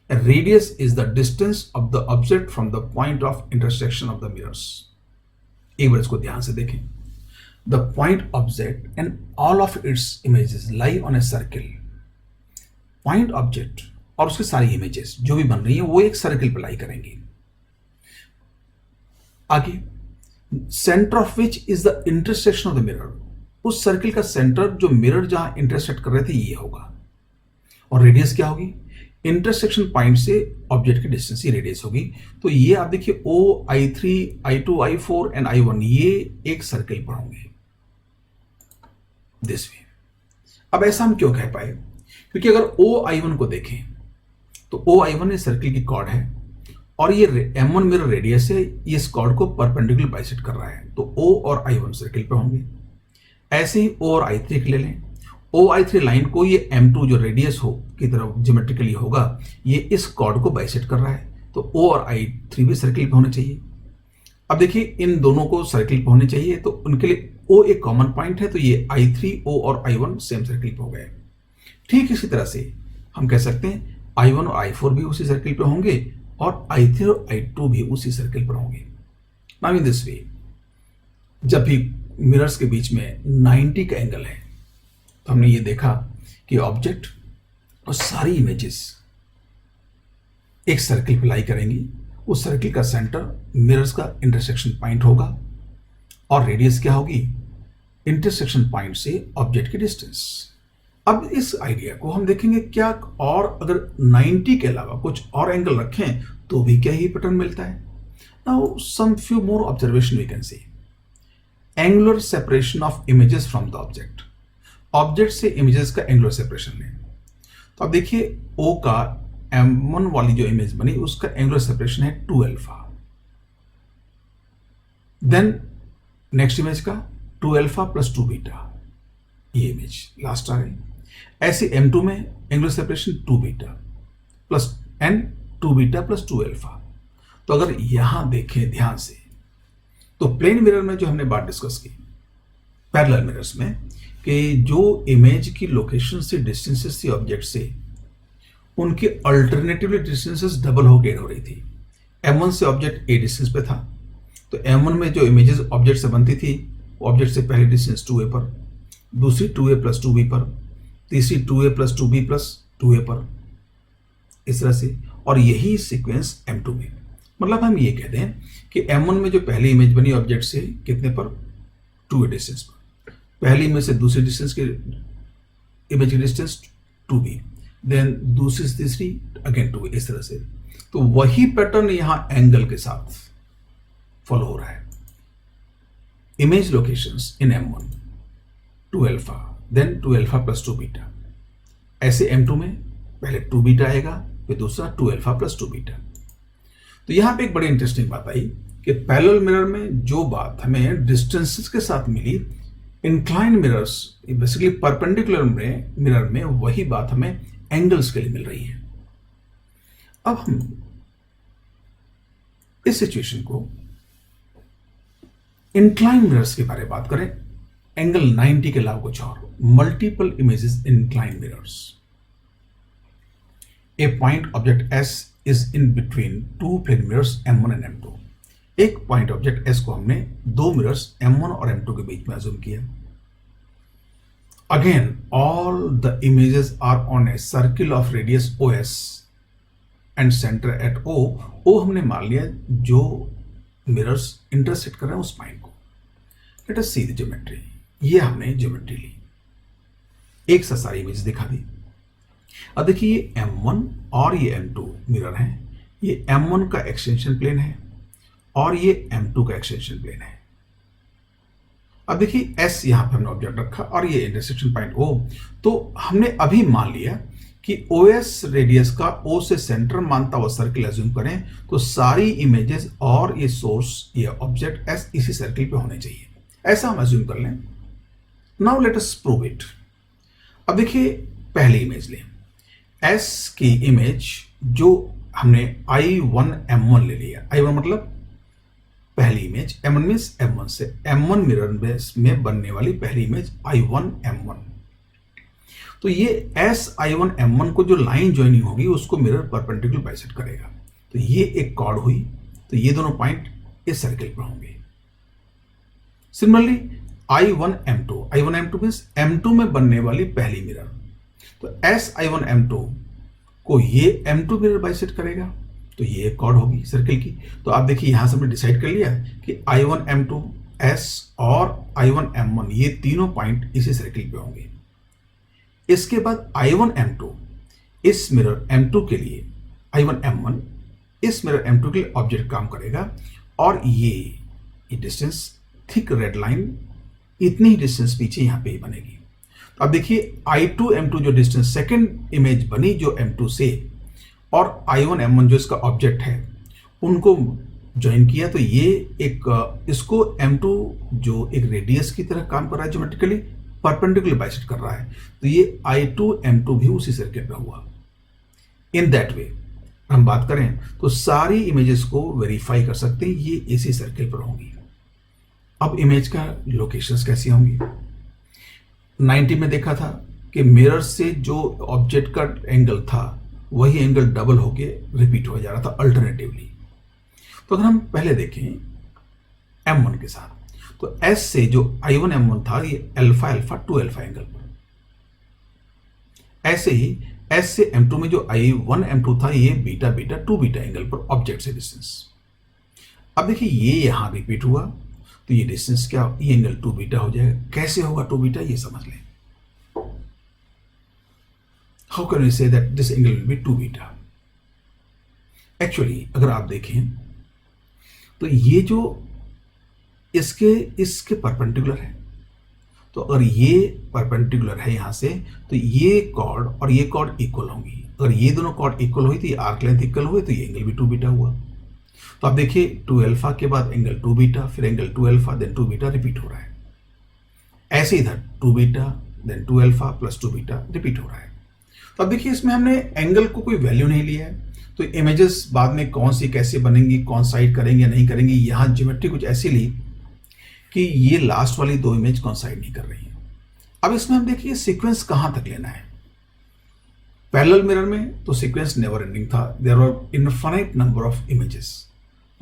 A radius is the distance of the object from the point of intersection of the mirrors. एक बार इसको ध्यान से देखें। The point object and all of its images lie on a circle. Point object और उसकी सारी images जो भी बन रही हैं वो एक सर्किल पर लाई करेंगी। आगे center of which is the intersection of the mirror. उस सर्किल का सेंटर जो मिरर जहां इंटरसेक्ट कर रहे थे ये होगा, और रेडियस क्या होगी, इंटरसेक्शन पॉइंट से ऑब्जेक्ट की डिस्टेंस ही रेडियस होगी। तो ये आप देखिए O, I3, I2, I4 and I1 ये एक सर्किल पर होंगे दिस वे। अब ऐसा हम क्यों कह पाए, क्योंकि अगर OI1 को देखें तो OI1 इस सर्किल की कॉर्ड है और ये M1 मिरर रेडियस है, ये इस कॉर्ड को परपेंडिकुलर बाइसेक्ट कर रहा है, तो O और I1 सर्किल पर होंगे। ऐसे ही O और I3 ले लें, OI3 लाइन को ये M2 जो रेडियस हो की तरफ ज्योमेट्रिकली होगा, ये इस कॉर्ड को बाइसेक्ट कर रहा है, तो O और I3 भी सर्किल पे होने चाहिए। अब देखिए इन दोनों को सर्किल पे होने चाहिए, तो उनके लिए O एक कॉमन पॉइंट है, तो ये I3, O और I1 सेम सर्किल पे हो गए। ठीक इसी तरह से हम कह सकते हैं I1 और I4 भी उसी सर्किल पे होंगे और I3 और I2 भी उसी सर्किल पर होंगे। नाउ इन दिस वे जब भी मिरर्स के बीच में 90 का एंगल है तो हमने ये देखा कि ऑब्जेक्ट और सारी इमेजेस एक सर्किल पे लाई करेंगी। उस सर्किल का सेंटर मिरर्स का इंटरसेक्शन पॉइंट होगा और रेडियस क्या होगी, इंटरसेक्शन पॉइंट से ऑब्जेक्ट की डिस्टेंस। अब इस आइडिया को हम देखेंगे क्या और अगर 90 के अलावा कुछ और एंगल रखें तो भी क्या ही पैटर्न मिलता है। Now some few more observation we can see. Angular separation of images from the object, object से इमेजेस का एंगुलर सेपरेशन लें। तो अब देखिए O का M1 वाली जो इमेज बनी उसका एंगुलर सेपरेशन है 2 अल्फा, देन नेक्स्ट इमेज का 2 अल्फा प्लस 2 बीटा, ये इमेज लास्ट आ गई। ऐसे M2 में angular separation 2 beta plus n 2 beta plus 2 alpha. तो अगर यहां देखें ध्यान से तो प्लेन मिरर में जो हमने बात डिस्कस की पैरेलल मिरर्स में कि जो इमेज की लोकेशन से डिस्टेंसेस थी ऑब्जेक्ट से उनकी अल्टरनेटिवली डिस्टेंसेस डबल हो गेन हो रही थी। M1 से ऑब्जेक्ट a डिस्टेंस पे था तो M1 में जो इमेजेस ऑब्जेक्ट से बनती थी ऑब्जेक्ट से पहली डिस्टेंस 2a पर, दूसरी 2a प्लस 2b पर, तीसरी 2a plus 2b plus 2a पर, इस तरह से। और यही सीक्वेंस M2 में। मतलब हम ये कहते हैं कि M1 में जो पहली इमेज बनी ऑब्जेक्ट से कितने पर, 2 डिस्टेंस पर, पहली इमेज से दूसरी डिस्टेंस के इमेज की डिस्टेंस 2b, देन दूसरी से तीसरी अगेन 2, इस तरह से। तो वही पैटर्न यहां एंगल के साथ फॉलो हो रहा है। Image locations in M1 2 alpha, then 2 alpha plus 2 beta. ऐसे M2 में पहले 2 बीटा आएगा, फिर दूसरा 2 अल्फा प्लस 2 बीटा। तो यहां पे एक बड़ी इंटरेस्टिंग बात आई कि पैरेलल मिरर में जो बात हमें डिस्टेंसेस के साथ मिली, incline mirrors basically perpendicular mirror में वही बात हमें एंगल्स के लिए मिल रही है। अब हम इस सिचुएशन को इंक्लाइन मिरर्स के बारे में बात करें, एंगल 90 के अलावा कुछ और, multiple images in incline mirrors. A point object S is in between two plane mirrors M1 and M2। एक पॉइंट ऑब्जेक्ट S को हमने दो मिरर्स M1 और M2 के बीच में अज्यूम किया। Again all the images are on a circle of radius OS and centre at O हमने मान लिया जो मिरर्स इंटरसेक्ट कर रहे हैं उस पॉइंट को। Let us see the geometry. ये हमने ज्योमेट्री ली, एक साथ सारी इमेज दिखा दी। अब देखिए ये M1 और ये M2 मिरर हैं। ये M1 का एक्सटेंशन प्लेन है और ये M2 का एक्सटेंशन प्लेन है। अब देखिए S यहां पे हमने ऑब्जेक्ट रखा और ये इंटरसेक्शन पॉइंट O। तो हमने अभी मान लिया कि OS रेडियस का O से सेंटर मानता हुआ सर्किल अज्यूम करें तो सारी इमेजेस और ये सोर्स, ये ऑब्जेक्ट S इसी सर्किल पे होने चाहिए, ऐसा हम अज्यूम कर लें। Now let us prove it. अब देखिए पहली इमेज लें, S की इमेज जो हमने I1 M1 ले लिया। I1 मतलब पहली इमेज, M1 मीन्स M1 से M1 मिरर में बनने वाली पहली इमेज I1 M1। तो ये S I1 M1 को जो लाइन ज्वाइनिंग होगी उसको मिरर परपेंडिकुलर बाइसेक्ट करेगा। तो ये एक कॉर्ड हुई, तो ये दोनों पॉइंट इस सर्किल पर होंगे। Similarly I1 M2 means M2 में बनने वाली पहली मिरर, तो S I1 M2 को ये M2 मिरर बाइसेक्ट करेगा, तो ये एक कॉर्ड होगी सर्किल की। तो आप देखिए यहां से हमने डिसाइड कर लिया कि I1 M2 S और I1 M1 ये तीनों पॉइंट इसी सर्किल पे होंगे। इसके बाद I1 M2 इस मिरर M2 के लिए, I1 M1 इस मिरर M2 के लिए ऑब्जेक्ट काम करेगा और ये डिस्टेंस थिक रेड लाइन इतनी ही डिस्टेंस पीछे यहां पे ही बनेगी। अब देखिए I2 M2 जो डिस्टेंस सेकंड इमेज बनी जो M2 से, और I1 M1 जो इसका ऑब्जेक्ट है उनको ज्वाइन किया, तो ये एक इसको M2 जो एक रेडियस की तरह काम कर रहा है, ज्योमेट्रिकली परपेंडिकुलर बाइसेक्ट कर रहा है, तो ये I2 M2 भी उसी सर्किल पे हुआ। इन दैट वे हम बात करें तो सारी इमेजेस को वेरीफाई कर सकते हैं, ये इसी सर्किल पर होंगी। अब इमेज का लोकेशंस कैसी होंगी? 90 में देखा था कि मिरर से जो ऑब्जेक्ट का एंगल था वही एंगल डबल होके रिपीट हो जा रहा था अल्टरनेटिवली। तो अगर हम पहले देखें M1 के साथ, तो S से जो I1 M1 था ये अल्फा अल्फा 2 अल्फा एंगल पर, ऐसे ही S से M2 में जो I1 M2 था ये बीटा बीटा 2 बीटा एंगल पर ऑब्जेक्ट से डिस्टेंस। अब देखिए ये यहां रिपीट हुआ, तो ये डिस्टेंस क्या, ये एंगल 2 बीटा हो जाएगा। कैसे होगा 2 बीटा, ये समझ लें। How can we say that this angle will be 2 beta? Actually अगर आप देखें तो ये जो इसके परपेंडिकुलर है, तो अगर ये परपेंडिकुलर है यहां से, तो ये कॉर्ड और ये कॉर्ड इक्वल होंगी। अगर ये दोनों कॉर्ड इक्वल हुई, तो ये आर्क लेंथ इक्वल हुए, तो ये एंगल भी 2 बीटा हुआ। तो आप देखिए 2 अल्फा के बाद एंगल 2 बीटा, फिर angle 2 alpha then 2 beta repeat हो रहा है। ऐसे इधर 2 beta then 2 alpha plus 2 beta repeat हो रहा है। तो अब देखिए इसमें हमने एंगल को कोई वैल्यू नहीं लिया है, तो इमेजेस बाद में कौन सी कैसे बनेंगी, कौन साइड करेंगे नहीं करेंगे, यहां ज्योमेट्री कुछ ऐसी ली कि ये लास्ट वाली 2 इमेज कॉन्साइड नहीं कर रही है। अब इसमें हम देखिए सीक्वेंस कहां तक लेना है। पैरेलल मिरर में तो सीक्वेंस नेवर एंडिंग था, there are infinite number of images,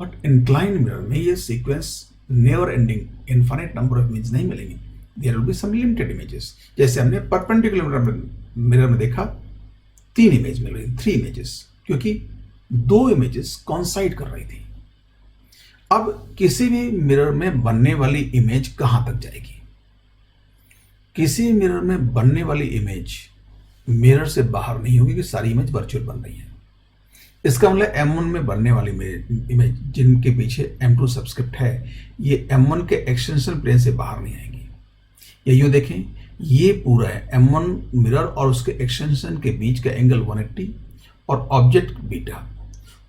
but incline mirror में ये sequence never ending infinite number of image नहीं मिलेंगी, there will be some limited images. जैसे हमने परपेंडिकुलर मिरर में देखा 3 इमेज मिल रही, 3 इमेजेस, क्योंकि दो इमेजेस कॉन्साइड कर रही थी। अब किसी भी मिरर में बनने वाली इमेज कहां तक जाएगी? किसी मिरर में बनने वाली इमेज मिरर से बाहर नहीं होगी, कि सारी इमेज वर्चुअल बन रही है। इसका मतलब M1 में बनने वाली इमेज जिनके पीछे M2 सब्सक्रिप्ट है, ये M1 के एक्सटेंशन प्लेन से बाहर नहीं आएंगी। या यूँ देखें, ये पूरा है M1 मिरर और उसके एक्सटेंशन के बीच का एंगल 180 और ऑब्जेक्ट बीटा।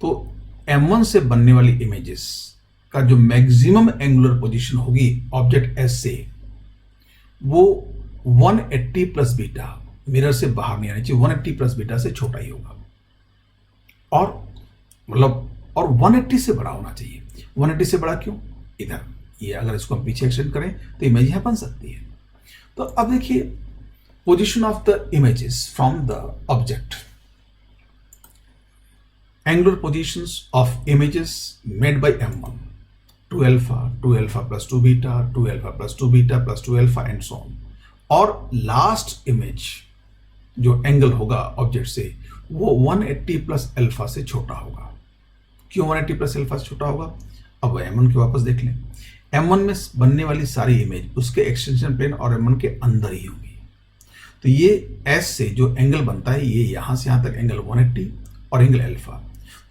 तो M1 से बनने वाली इमेजेस का जो मैक्सिमम एंगुलर पोजीशन होगी ऑब्जेक्ट S से, वो 180 प्लस बीटा, मिरर से बाहर नहीं आनी चाहिए, 180 प्लस बीटा से छोटा ही होगा। और 180 से बड़ा होना चाहिए। 180 से बड़ा क्यों? इधर ये अगर इसको हम पीछे एक्सटेंड करें तो इमेज यहां बन सकती है। तो अब देखिए, position of the images from the object, angular positions of images made bye M1, 2 alpha plus 2 beta, 2 alpha plus 2 beta plus 2 alpha and so on. और लास्ट इमेज जो एंगल होगा ऑब्जेक्ट से, वो 180 प्लस अल्फा से छोटा होगा। क्यों 180 plus alpha से छोटा होगा? अब M1 के वापस देख लें। M1 में बनने वाली सारी इमेज उसके एक्सटेंशन प्लेन और M1 के अंदर ही होगी। तो ये S से जो एंगल बनता है, ये यहां से यहां तक एंगल 180 और एंगल अल्फा।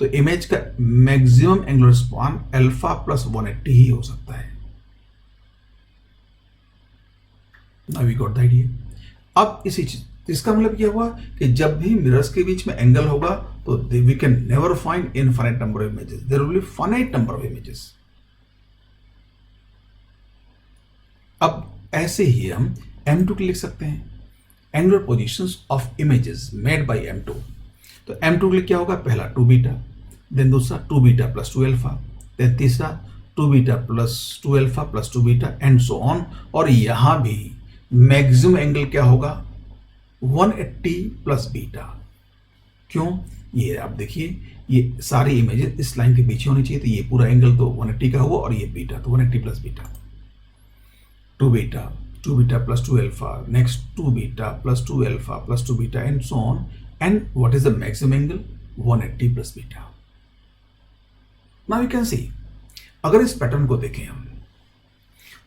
तो इमेज का maximum angular span alpha plus 180 ही हो सकता है। Now we got the idea. अब इसी चीज, इसका मतलब क्या हुआ कि जब भी मिरर्स के बीच में एंगल होगा तो we can never find infinite number of images, there will be finite number of images. अब ऐसे ही हम M2 के लिख सकते हैं, angular positions of images made by M2। तो M2 के लिए क्या होगा? पहला 2 बीटा, देन दूसरा 2 बीटा प्लस 2 अल्फा, देन तीसरा 2 beta plus 2 alpha plus 2 beta and so on. और यहां भी मैक्सिमम एंगल क्या होगा? 180 प्लस बीटा। क्यों? ये आप देखिए, ये सारी इमेजेस इस लाइन के पीछे होनी चाहिए, तो ये पूरा एंगल तो 180 का हुआ और ये बीटा, तो 180 plus beta, 2 beta plus 2 alpha, next 2 beta plus 2 alpha plus 2 beta and so on. And what is the maximum angle? 180 plus beta. Now you can see, अगर इस पैटर्न को देखें हम,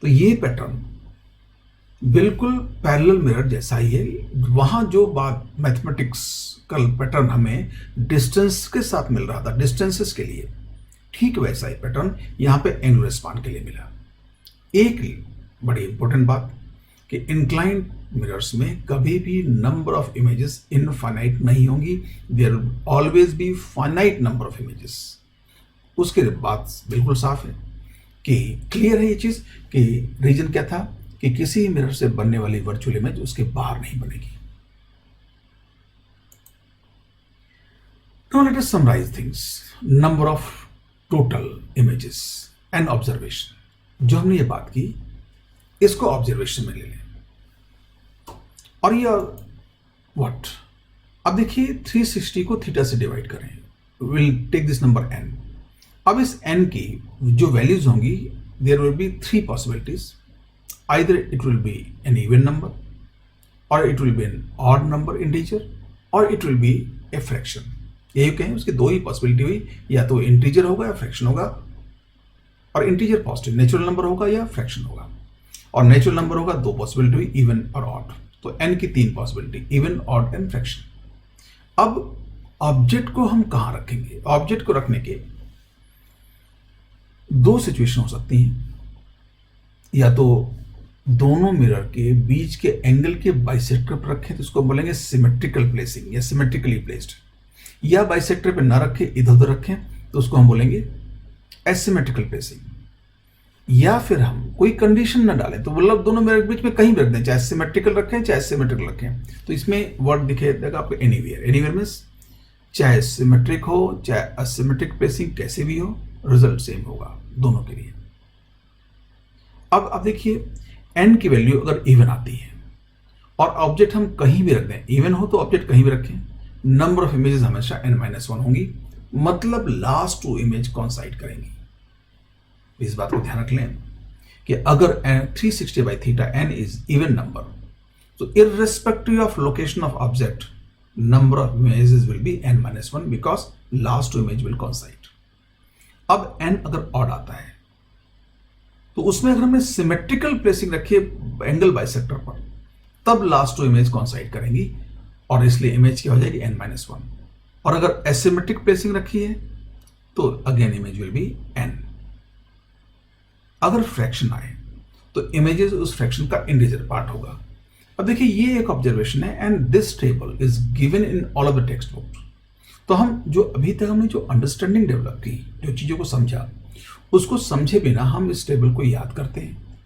तो ये पैटर्न बिल्कुल पैरेलल मिरर जैसा ही है। वहां जो बात मैथमेटिक्स पैटर्न हमें डिस्टेंस के साथ मिल रहा था, डिस्टेंसेस के लिए, ठीक वैसा ही पैटर्न यहां पे एंगुलर स्पान के लिए मिला। एक बड़ी इंपॉर्टेंट बात कि इंक्लाइंड मिरर्स में कभी भी नंबर ऑफ इमेजेस इनफाइनाइट नहीं होंगी, there always be finite number of images. उसके बात बिल्कुल साफ है कि क्लियर है ये चीज कि रीजन क्या था कि किसी मिरर से बनने वाली वर्चुअल इमेज उसके बाहर नहीं बनेगी। Now let us summarize things. Number of total images and observation. जो हमने ये बात की, इसको ऑब्जर्वेशन में ले लें। और ये व्हाट, अब देखिए 360 को थीटा से डिवाइड करें, will take this number n। अब इस n की जो वैल्यूज होंगी, देयर will be 3 possibilities. Either it will be an even number, or it will be an odd number integer, or it will be a fraction. यही कहें, उसकी दो ही पॉसिबिलिटी हुई, या तो इंटीजर होगा या फ्रैक्शन होगा। और इंटीजर पॉजिटिव नेचुरल नंबर होगा या फ्रैक्शन होगा, और नेचुरल नंबर होगा, दो पॉसिबिलिटी हुई, इवन और ऑड। तो n की 3 possibility, even, odd and fraction. अब ऑब्जेक्ट को हम कहां रखेंगे? ऑब्जेक्ट को रखने के दो सिचुएशन हो सकती हैं। या तो दोनों मिरर के बीच के एंगल के बाइसेक्टर पर रखें, तो इसको बोलेंगे सिमेट्रिकल प्लेसिंग या सिमेट्रिकली प्लेस्ड। या बाइसेक्टर पे ना रखें, इधर उधर रखें, तो उसको हम बोलेंगे एसिमेट्रिकल प्लेसिंग। या फिर हम कोई कंडीशन ना डालें, तो मतलब दोनों मिरर के बीच में कहीं भी रख दें, चाहे सिमेट्रिकल रखें चाहे सिमेट्रिकल रखें। तो इसमें वर्ड दिखेगा आपको एनीवेयर। एनीवेयर मींस चाहे सिमेट्रिक हो चाहे असिमेट्रिक प्लेसिंग, कैसे भी हो, रिजल्ट सेम होगा दोनों के लिए। अब देखिए, n की वैल्यू अगर इवन आती है और ऑब्जेक्ट हम कहीं भी रख दें, इवन हो तो ऑब्जेक्ट कहीं भी रखें, नंबर ऑफ इमेजेस हमेशा n-1 होंगी, मतलब लास्ट 2 इमेज कॉन्साइड करेंगी। इस बात को ध्यान रख लें कि अगर 360 by theta n is even number, तो irrespective of location of object, number of images will be n-1 because last two image will coincide. अब n अगर ऑड आता है तो उसमें अगर हमने सिमेट्रिकल प्लेसिंग रखी है एंगल बाइसेक्टर पर, तब लास्ट टू इमेज कॉन्साइड करेंगी और इसलिए इमेज क्या हो जाएगी n-1। और अगर एसिमेट्रिक प्लेसिंग रखी है तो again image will be n। अगर फ्रैक्शन आए तो इमेजेस उस फ्रैक्शन का इंटीजर पार्ट होगा। अब देखिए ये एक ऑब्जर्वेशन है and this table is given in all of the text book. तो हम जो अभी तक हमने जो अंडरस्टैंडिंग डेवलप की, जो चीज़ों को समझा, उसको समझे बिना हम इस टेबल को याद करते हैं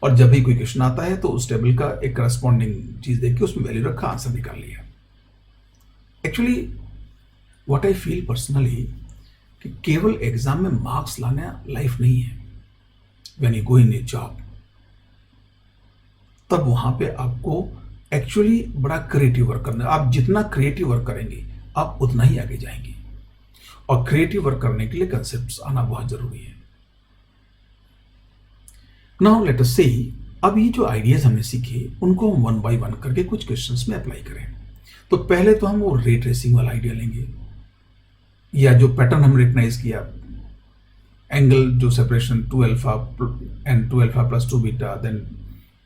और जब भी कोई क्वेश्चन आता है तो उस टेबल का एक करस्पॉन्डिंग चीज़ देख के उसमें वैल्यू रखा, आंसर निकाल लिया। Actually what I feel personally कि केवल एग्जाम में मार्क्स लाना लाइफ नहीं है। When you go in A job, तब वहां पे आपको एक्चुअली बड़ा क्रिएटिव वर्क करना है। आप जितना क्रिएटिव वर्क करेंगे आप उतना ही आगे जाएंगे और क्रिएटिव वर्क करने के लिए कंसेप्ट्स आना बहुत जरूरी है। नाउ लेट अस सी, अब ये जो आइडियाज हमने सीखे उनको हम 1 बाय 1 करके कुछ क्वेश्चंस में अप्लाई करें। तो पहले तो हम वो रे ट्रेसिंग वाला आइडिया लेंगे, या जो पैटर्न हम रिकग्नाइज किया, एंगल जो separation 2 alpha and 2 alpha plus 2 beta, then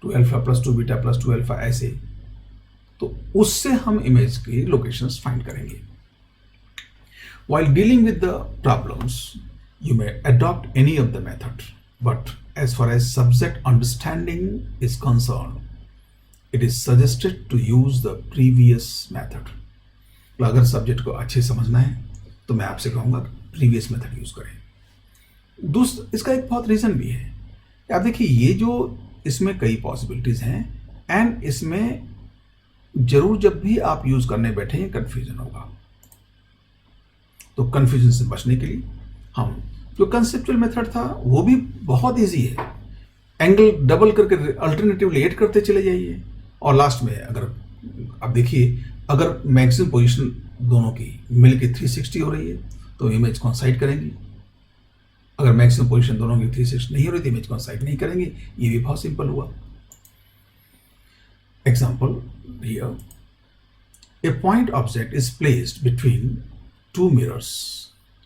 2 alpha plus 2 beta plus 2 alpha, ऐसे। तो उससे हम इमेज की लोकेशंस फाइंड करेंगे। While dealing with the problems, you may adopt any of the method, but as far as subject understanding is concerned, it is suggested to use the previous method. तो अगर subject को अच्छे समझना है तो मैं आपसे कहूँगा प्रीवियस मेथड यूज करें। दूसरा, इसका एक बहुत रीजन भी है। आप देखिए ये जो इसमें कई पॉसिबिलिटीज हैं एंड इसमें जरूर जब भी आप यूज करने बैठे कंफ्यूजन होगा। तो कंफ्यूजन से बचने के लिए हम जो कंसेप्चुअल मेथड था वो भी बहुत इजी है। एंगल डबल करके अल्टरनेटिवली ऐड करते चले जाइए और लास्ट में अगर आप देखिए अगर मैक्सिमम पोजीशन दोनों की मिलके 360 हो रही है तो इमेज कॉन्साइड करेंगी। अगर मैक्सिमम पोजीशन दोनों की 360 नहीं हो रही तो इमेज कॉन्साइड नहीं करेंगे। ये भी बहुत सिंपल हुआ। Example here, A point object is placed between two mirrors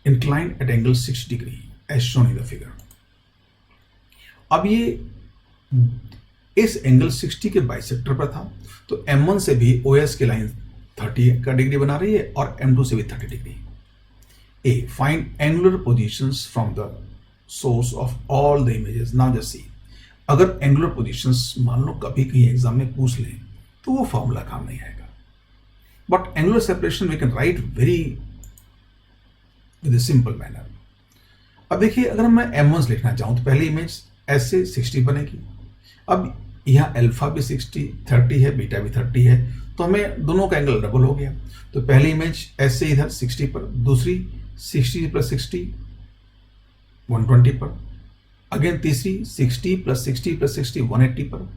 inclined at angle 60 degree as shown in the figure। अब ये इस एंगल 60 के बाइसेक्टर पर था, तो M1 से भी OS की लाइन 30 का डिग्री बना रही है और M2 से भी 30 degree. A, find angular positions from the source of all the images। Now just see, अगर एंगुलर पोजिशंस मान लो कभी कहीं एग्जाम में पूछ लें तो वो फॉर्मूला काम नहीं आएगा। But angular separation we can write very with a simple manner. अब देखिए अगर मैं M1 लिखना चाहूँ तो पहली इमेज S से 60 बनेगी। अब यहाँ अल्फा भी 60 30 है, बीटा भी 30 है, तो हमें दोनों का एंगल डबल हो गया। तो पहली इमेज S से इधर 60 पर, दूसरी 60 प्लस 60 120 पर, अगेन तीसरी 60 प्लस 60 प्लस 60 180 पर।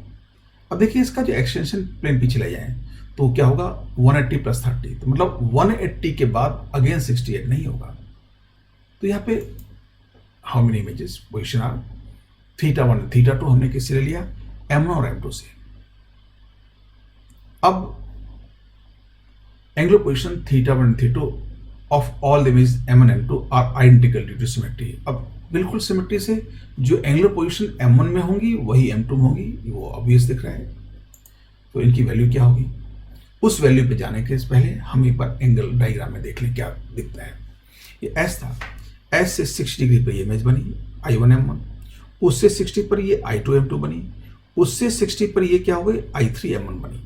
अब देखिए इसका जो एक्सटेंशन प्लेन पीछे ले जाए तो क्या होगा 180 प्लस 30, तो मतलब 180 के बाद अगेन 68 नहीं होगा। तो यहाँ पे how many images position are θ1 θ2 हमने किससे ले लिया M1 और M2 से। अब angular position θ1 θ2 of all the image M1 M2 are identical due to symmetry. अब बिल्कुल सिमेट्री से जो एंगुलर पोजिशन M1 में होंगी वही M2 में होगी, वो ऑब्वियस दिख रहा है। तो इनकी वैल्यू क्या होगी, उस वैल्यू पे जाने के पहले हम एक बार एंगल डायग्राम में देख लें क्या दिखता है। ये S था, S से 60 डिग्री पर ये इमेज बनी I1 M1, उससे 60 पर ये I2 M2 बनी, उससे 60 पर ये क्या हो गई I3 M1 बनी।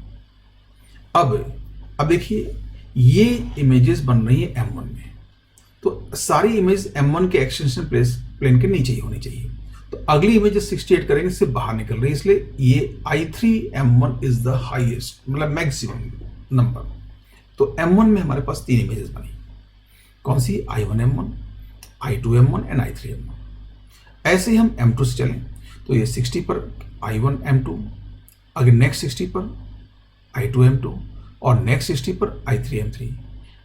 अब देखिए ये इमेजेस बन रही है M1 में, तो सारी इमेज M1 के एक्सटेंशन प्लेन के नीचे ही होनी चाहिए। तो अगली इमेज 68 करेंगे इससे बाहर निकल रही है, इसलिए ये I3 M1 is the highest मतलब मैक्सिमम नंबर। तो M1 में हमारे पास 3 इमेजेस बनी, कौन सी I1 M1, I2 M1 and I3 M1। ऐसे ही हम M2 से चलें तो ये 60 पर I1 M2, अगर नेक्स्ट 60 पर I2 M2 और नेक्स्ट 60 पर I3 M3।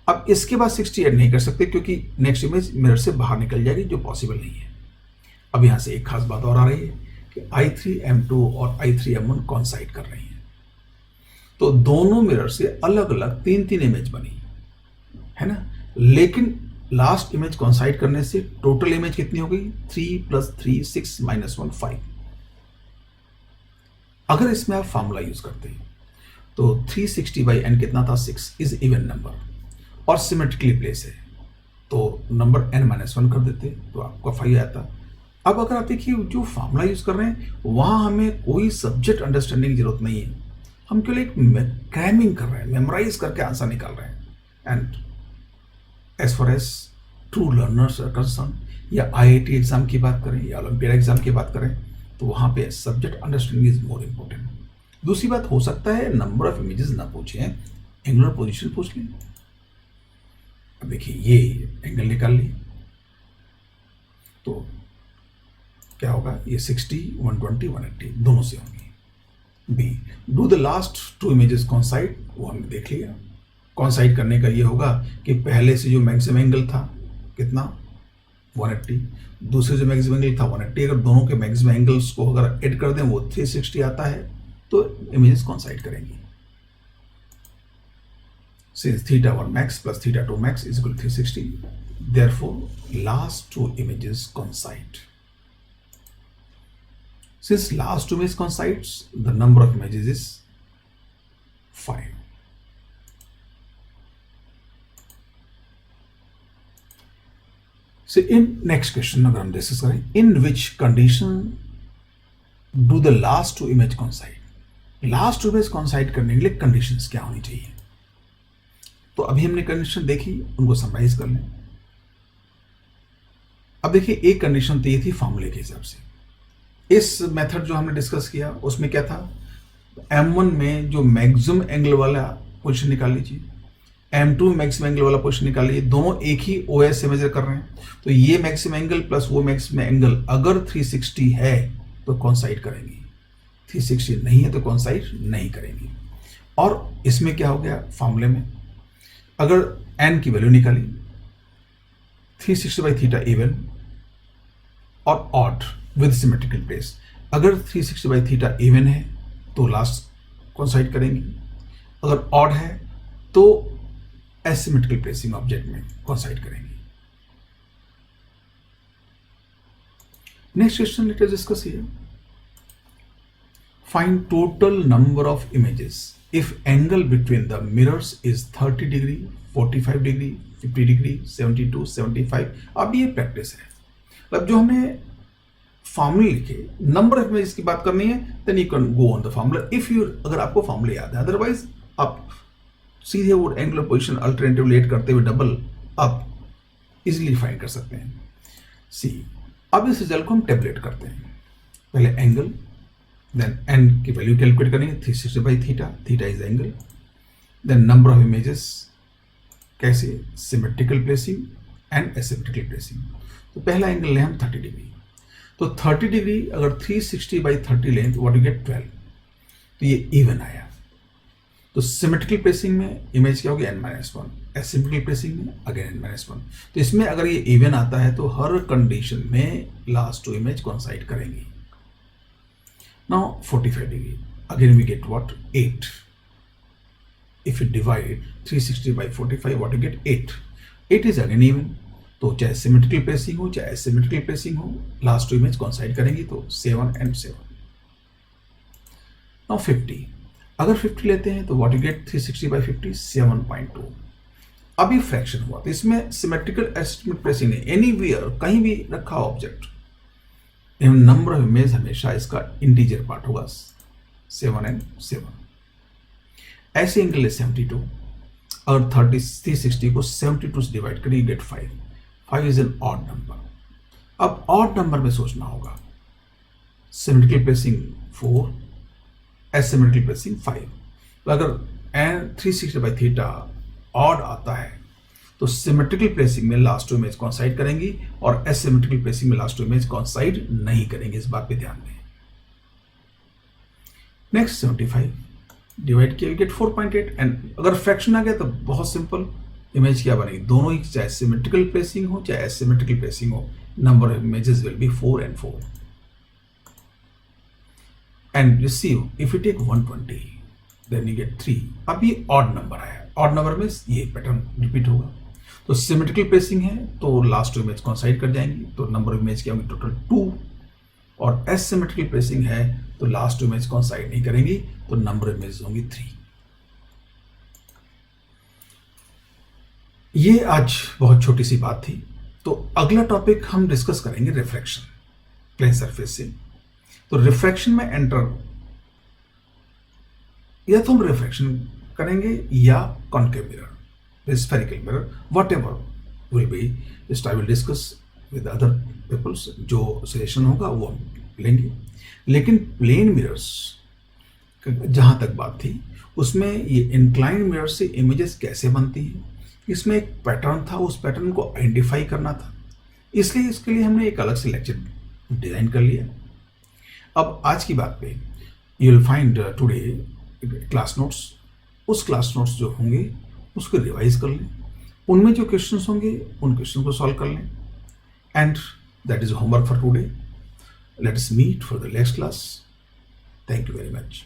अब इसके बाद 60 ऐड नहीं कर सकते क्योंकि नेक्स्ट इमेज मिरर से बाहर निकल जाएगी, जो पॉसिबल नहीं है। अब यहाँ से एक खास बात और आ रही है कि I3 M2 और I3 M1 कॉन्साइड कर रही हैं, तो दोनों मिरर से अलग अलग 3-3 इमेज बनी है ना। लेकिन लास्ट इमेज कॉन्साइड करने से टोटल इमेज कितनी हो गई? 3 + 3 6 - 1 5। अगर इसमें आप फॉर्मूला यूज करते हैं तो 360/n कितना था? 6 इज इवन नंबर और सिमेट्रिकली प्लेस है, तो नंबर n-1 कर देते तो आपका 5 आता। अब अगर आप देखिए जो फॉर्मूला यूज कर रहे हैं वहां हमें कोई सब्जेक्ट अंडरस्टैंडिंग की जरूरत नहीं है, हम केवल एक क्रैमिंग कर रहे हैं, मेमोराइज करके आंसर निकाल रहे हैं। And as far as true learners are concern, या IIT एग्जाम की बात करें या ओलंपियाड एग्जाम की बात करें, तो वहां पे subject understanding is more important. दूसरी बात, हो सकता है नंबर ऑफ इमेजेस ना पूछे, एंगुलर पोजीशन पूछ लें। अब देखिए ये एंगल निकाल लिए तो क्या होगा? ये 60, 120, 180 दोनों से होंगी। B, do the last 2 images coincide, वो हमने देख लिया। कॉन्साइड करने का ये होगा कि पहले से जो मैक्सिमम एंगल था कितना? 180, दूसरे जो मैक्सिमम एंगल था 180, अगर दोनों के मैक्सिमम एंगल्स को अगर ऐड कर दें वो 360 आता है, तो इमेजेस कॉन्साइड करेंगी। Since θ1 max plus θ2 max is equal to 360, therefore last 2 images coincide. Since last 2 images coincides, the number of images is 5. So in next question अगर हम डिस्कस करें, in which condition do the last 2 images coincide? Last 2 images coincide करने के लिए conditions क्या होनी चाहिए? तो अभी हमने कंडीशन देखी, उनको समराइज कर लें। अब देखिए एक कंडीशन तो ये थी फॉर्मूले के हिसाब से। इस मेथड जो हमने डिस्कस किया उसमें क्या था? M1 में जो मैक्सिमम एंगल वाला पोजीशन निकाल लीजिए, M2 मैक्सिमम एंगल वाला पोजीशन निकाल लीजिए, दोनों एक ही OS से मेजर कर रहे हैं, तो ये मैक्सिमम एंगल प्लस वो मैक्सिमम एंगल अगर 360 है तो कॉन्साइड करेंगी, 360 नहीं है तो कॉन्साइड नहीं करेंगी। और इसमें क्या हो गया? फॉर्मूले में अगर n की वैल्यू निकाली 360/θ इवन और ऑड विद सिमेट्रिकल प्लेस, अगर 360/θ इवन है तो लास्ट कॉन्साइड करेंगी, अगर ऑड है तो एसिमेट्रिकल प्लेसिंग ऑब्जेक्ट में कॉन्साइड करेंगी। Next question let us discuss here. Find total number of images if angle between the mirrors is 30 degree, 45 degree, 50 degree, 72, 75। अब ये प्रैक्टिस है, मतलब जो हमने फॉर्मूले लिखे, नंबर ऑफ इमेजेस की बात करनी है, then you can go on the formula if you, अगर आपको फॉर्मूला याद है, अदरवाइज आप सीधे वो एंगुलर पोजीशन अल्टरनेटिव लेट करते हुए डबल आप इजीली फाइंड कर सकते हैं। सी, अब इस रिजल्ट को हम टेबलेट करते हैं। पहले एंगल, then n की वैल्यू कैलकुलेट करेंगे 360/θ, theta is angle, then number of images, कैसे? Symmetrical placing and asymmetrical placing. तो पहला एंगल लें हम 30 डिग्री, तो 30 डिग्री अगर 360/30 लें तो व्हाट यू गेट 12, तो ये इवन आया। तो सिमेट्रिकल प्लेसिंग में इमेज क्या होगी? n-1, एसिमेट्रिकल प्लेसिंग में अगेन n-1। तो इसमें अगर ये इवन आता है तो हर कंडीशन में लास्ट 2 इमेज कॉन्साइड करेंगी। Now 45 degree, again we get what? 8. If you divide 360/45, what you get? 8. 8 is again even, तो चाहे सिमेट्रिकल प्लेसिंग हो चाहे एसिमेट्रिकल प्लेसिंग हो, लास्ट 2 इमेज कॉन्साइड करेंगी, तो 7 and 7। Now 50, अगर 50 लेते हैं तो what you get? 360/50, 7.2। अब ये फ्रैक्शन हुआ, तो इसमें सिमेट्रिकल एसिमेट्रिकल प्लेसिंग नहीं, एनीवेयर कहीं भी रखा ऑब्जेक्ट, नंबर ऑफ इमेज हमेशा इसका इंटीजर पार्ट होगा, 7 and 7। ऐसे एंगल है 72, और 360 को 72 से डिवाइड करिए, get 5। 5 is an odd number. अब ऑड नंबर में सोचना होगा, सिमेट्रिकल प्लेसिंग 4, एसिमेट्रिकल प्लेसिंग 5। तो अगर 360/θ ऑड आता है तो सिमेट्रिकल प्लेसिंग में लास्ट 2 इमेज कॉन्साइड करेंगी और एसिमेट्रिकल प्लेसिंग में लास्ट 2 इमेज कॉन्साइड नहीं करेंगे, इस बात पे ध्यान दें। नेक्स्ट 75 डिवाइड किया, गेट 4.8। एंड अगर फ्रैक्शन आ गया तो बहुत सिंपल, इमेज क्या बनेगी? दोनों ही, चाहे सिमेट्रिकल प्लेसिंग हो चाहे एसिमेट्रिकल प्लेसिंग हो, number of images will be 4 and 4। And you see, if you take 120 then you get 3। अब ये ऑड नंबर आया, ऑड नंबर में ये पैटर्न रिपीट होगा। तो सिमेट्रिकल प्लेसिंग है तो लास्ट टू इमेज कोइंसाइड कर जाएंगी, तो नंबर ऑफ इमेज क्या होंगी टोटल 2, और एसिमेट्रिकल प्लेसिंग है तो लास्ट टू इमेज कोइंसाइड नहीं करेंगी, तो नंबर ऑफ इमेज होंगी 3। ये आज बहुत छोटी सी बात थी। तो अगला टॉपिक हम डिस्कस करेंगे रिफ्रैक्शन प्लेन सरफेस से। तो रिफ्रैक्शन में एंटर, या तो हम रिफ्रैक्शन करेंगे या concave mirror, spherical mirror, whatever will be, just I will discuss with other peoples, जो सजेशन होगा वो हम लेंगे। लेकिन प्लेन मिरर्स जहां तक बात थी, उसमें ये इंक्लाइन मिरर से इमेजेस कैसे बनती हैं, इसमें एक पैटर्न था, उस पैटर्न को आइडेंटिफाई करना था, इसलिए इसके लिए हमने एक अलग से लेक्चर डिजाइन कर लिया। अब आज की बात पे you will find today class notes, उस क्लास नोट्स जो होंगे उसको रिवाइज कर लें, उनमें जो क्वेश्चंस होंगे उन क्वेश्चन को सॉल्व कर लें, and that is homework for today. Let us meet for the next class. Thank you very much.